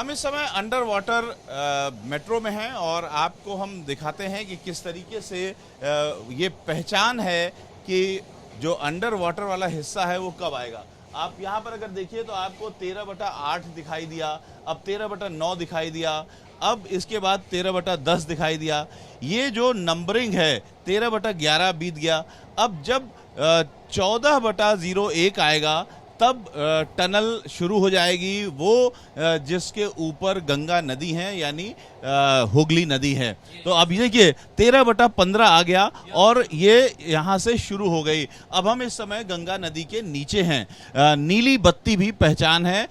हम इस समय अंडर वाटर मेट्रो में हैं और आपको हम दिखाते हैं कि किस तरीके से ये पहचान है कि जो अंडर वाटर वाला हिस्सा है वो कब आएगा। आप यहाँ पर अगर देखिए तो आपको 13/8 दिखाई दिया, अब 13/9 दिखाई दिया, अब इसके बाद 13/10 दिखाई दिया। ये जो नंबरिंग है 13/11 बीत गया। अब जब 14/01 आएगा तब टनल शुरू हो जाएगी, वो जिसके ऊपर गंगा नदी है यानी हुगली नदी है। तो अब ये देखिए 13/15 आ गया और ये यहाँ से शुरू हो गई। अब हम इस समय गंगा नदी के नीचे हैं। नीली बत्ती भी पहचान है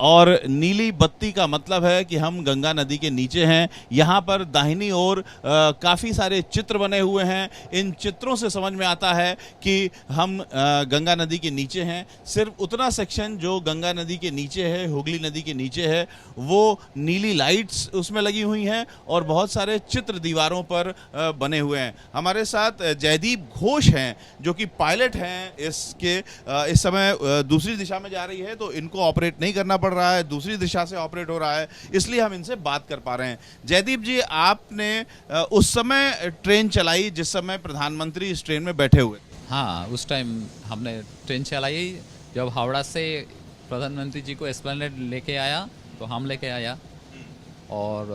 और नीली बत्ती का मतलब है कि हम गंगा नदी के नीचे हैं। यहाँ पर दाहिनी ओर काफ़ी सारे चित्र बने हुए हैं। इन चित्रों से समझ में आता है कि हम गंगा नदी के नीचे हैं। सिर्फ उतना सेक्शन जो गंगा नदी के नीचे है, हुगली नदी के नीचे है, वो नीली लाइट्स उसमें लगी हुई हैं और बहुत सारे चित्र दीवारों पर बने हुए हैं। हमारे साथ जयदीप घोष हैं जो कि पायलट हैं इसके। इस समय दूसरी दिशा में जा रही है तो इनको ऑपरेट नहीं करना पड़ रहा है, दूसरी दिशा से ऑपरेट हो रहा है, इसलिए हम इनसे बात कर पा रहे हैं। जयदीप जी, आपने उस समय ट्रेन चलाई जिस समय प्रधानमंत्री इस ट्रेन में बैठे हुए? हाँ, उस टाइम हमने ट्रेन चलाई जब हावड़ा से प्रधानमंत्री जी को एस्प्लेनेड लेके आया तो हम लेके आया और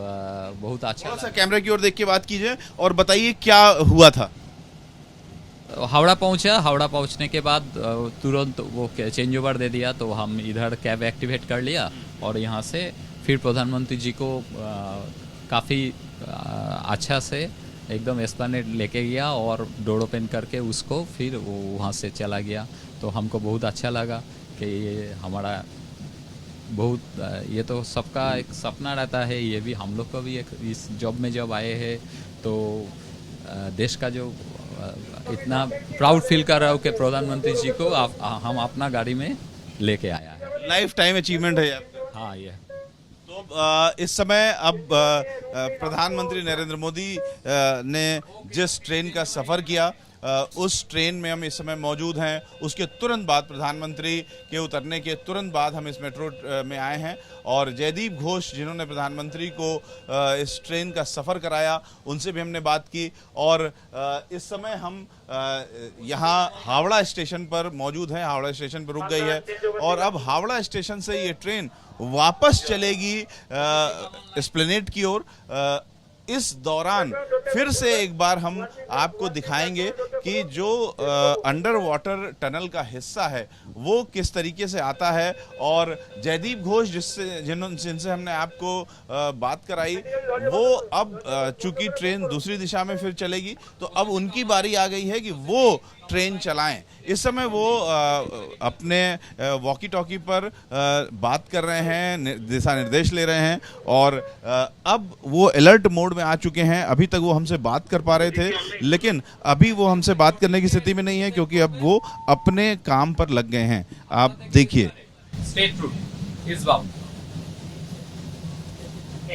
बहुत अच्छा। थोड़ा सा कैमरे की ओर देख के बात कीजिए और बताइए क्या हुआ था। हावड़ा पहुंचा, हावड़ा पहुंचने के बाद तुरंत वो चेंज ओवर दे दिया तो हम इधर कैब एक्टिवेट कर लिया और यहाँ से फिर प्रधानमंत्री जी को काफ़ी अच्छा से एकदम एस्प्लेनेड लेके गया और डोर ओपन करके उसको फिर वो वहाँ से चला गया। तो हमको बहुत अच्छा लगा कि ये हमारा बहुत ये तो सबका एक सपना रहता है, ये भी हम लोग को भी एक इस जॉब में जब आए हैं तो देश का जो इतना प्राउड फील कर रहा हूँ कि प्रधानमंत्री जी को हम अपना गाड़ी में लेके आया है। लाइफ टाइम अचीवमेंट है आपका। हाँ, ये तो इस समय अब प्रधानमंत्री नरेंद्र मोदी ने जिस ट्रेन का सफ़र किया उस ट्रेन में हम इस समय मौजूद हैं। उसके तुरंत बाद, प्रधानमंत्री के उतरने के तुरंत बाद हम इस मेट्रो में आए हैं और जयदीप घोष जिन्होंने प्रधानमंत्री को इस ट्रेन का सफ़र कराया उनसे भी हमने बात की। और इस समय हम यहाँ हावड़ा स्टेशन पर मौजूद हैं। हावड़ा स्टेशन पर रुक गई है और अब हावड़ा स्टेशन से ये ट्रेन वापस चलेगी एस्प्लेनेड की ओर। इस दौरान फिर से एक बार हम आपको दिखाएंगे कि जो अंडर वाटर टनल का हिस्सा है वो किस तरीके से आता है। और जयदीप घोष जिनसे हमने आपको बात कराई वो अब चूंकि ट्रेन दूसरी दिशा में फिर चलेगी तो अब उनकी बारी आ गई है कि वो ट्रेन चलाएं। इस समय वो अपने वॉकी टॉकी पर बात कर रहे हैं, दिशा निर्देश ले रहे हैं और अब वो अलर्ट मोड में आ चुके हैं। अभी तक वो हमसे बात कर पा रहे थे लेकिन अभी वो हमसे बात करने की स्थिति में नहीं है क्योंकि अब वो अपने काम पर लग गए हैं। आप देखिए। Straight root is bound.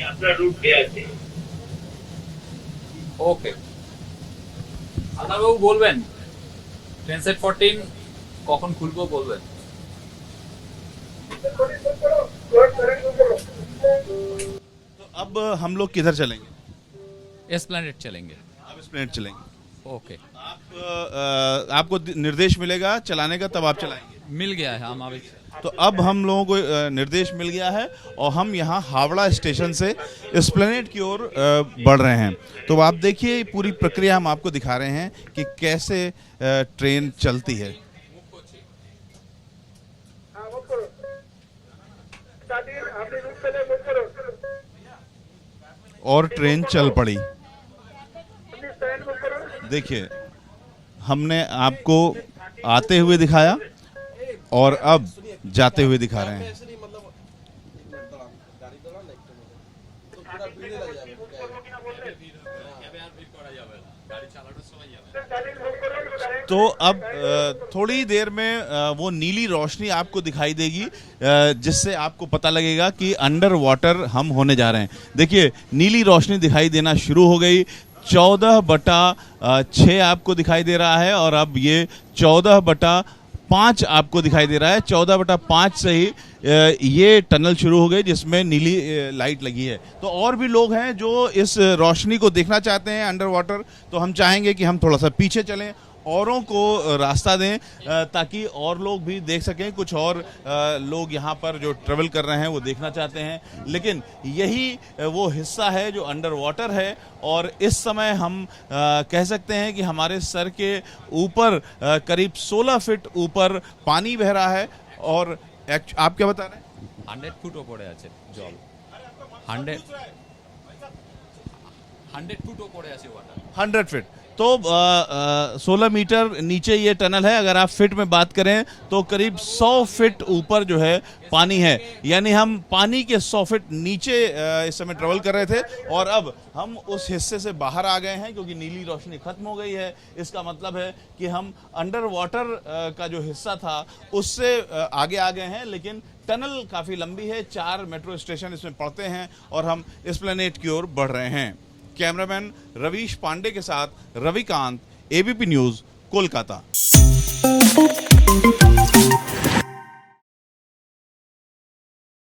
अपना रूट गया थे। ওকে, আদাবাবু বলবেন ট্রেন সেট 14 কখন খুলবো বলবেন। तो अब हम लोग किधर चलेंगे? एस्प्लेनेड चलेंगे। अब एस्प्लेनेड चलेंगे। ओके, आपको निर्देश मिलेगा चलाने का, तब आप चलाएंगे। मिल गया है हम अभी। तो अब हम लोगों को निर्देश मिल गया है और हम यहाँ हावड़ा स्टेशन से एस्प्लेनेड की ओर बढ़ रहे हैं। तो आप देखिए पूरी प्रक्रिया हम आपको दिखा रहे हैं कि कैसे ट्रेन चलती है। और ट्रेन चल पड़ी। देखिए, हमने आपको आते हुए दिखाया और अब जाते हुए दिखा रहे हैं। तो अब थोड़ी देर में वो नीली रोशनी आपको दिखाई देगी जिससे आपको पता लगेगा कि अंडर वाटर हम होने जा रहे हैं। देखिए, नीली रोशनी दिखाई देना शुरू हो गई। 14/6 आपको दिखाई दे रहा है और अब ये 14/5 5 आपको दिखाई दे रहा है। 14/5 से ही ये टनल शुरू हो गई जिसमें नीली लाइट लगी है। तो और भी लोग हैं जो इस रोशनी को देखना चाहते हैं अंडर वाटर, तो हम चाहेंगे कि हम थोड़ा सा पीछे चलें, औरों को रास्ता दें ताकि और लोग भी देख सकें। कुछ और लोग यहाँ पर जो ट्रेवल कर रहे हैं वो देखना चाहते हैं, लेकिन यही वो हिस्सा है जो अंडर वाटर है। और इस समय हम कह सकते हैं कि हमारे सर के ऊपर करीब 16 फीट ऊपर पानी बह रहा है। और आप क्या बता रहे हैं? 100 ফুট ওপরে আছে জল। 100 ফুট ওপরে আছে ওয়াটার। 100 फीट, तो 16 मीटर नीचे ये टनल है। अगर आप फिट में बात करें तो करीब 100 फीट ऊपर जो है पानी है, यानी हम पानी के 100 फीट नीचे इस समय ट्रेवल कर रहे थे और अब हम उस हिस्से से बाहर आ गए हैं क्योंकि नीली रोशनी खत्म हो गई है। इसका मतलब है कि हम अंडर वाटर का जो हिस्सा था उससे आगे आ गए हैं, लेकिन टनल काफ़ी लंबी है। 4 मेट्रो स्टेशन इसमें पड़ते हैं और हम एस्प्लेनेड की ओर बढ़ रहे हैं। कैमरामैन रवीश पांडे के साथ रविकांत, एबीपी न्यूज़, कोलकाता।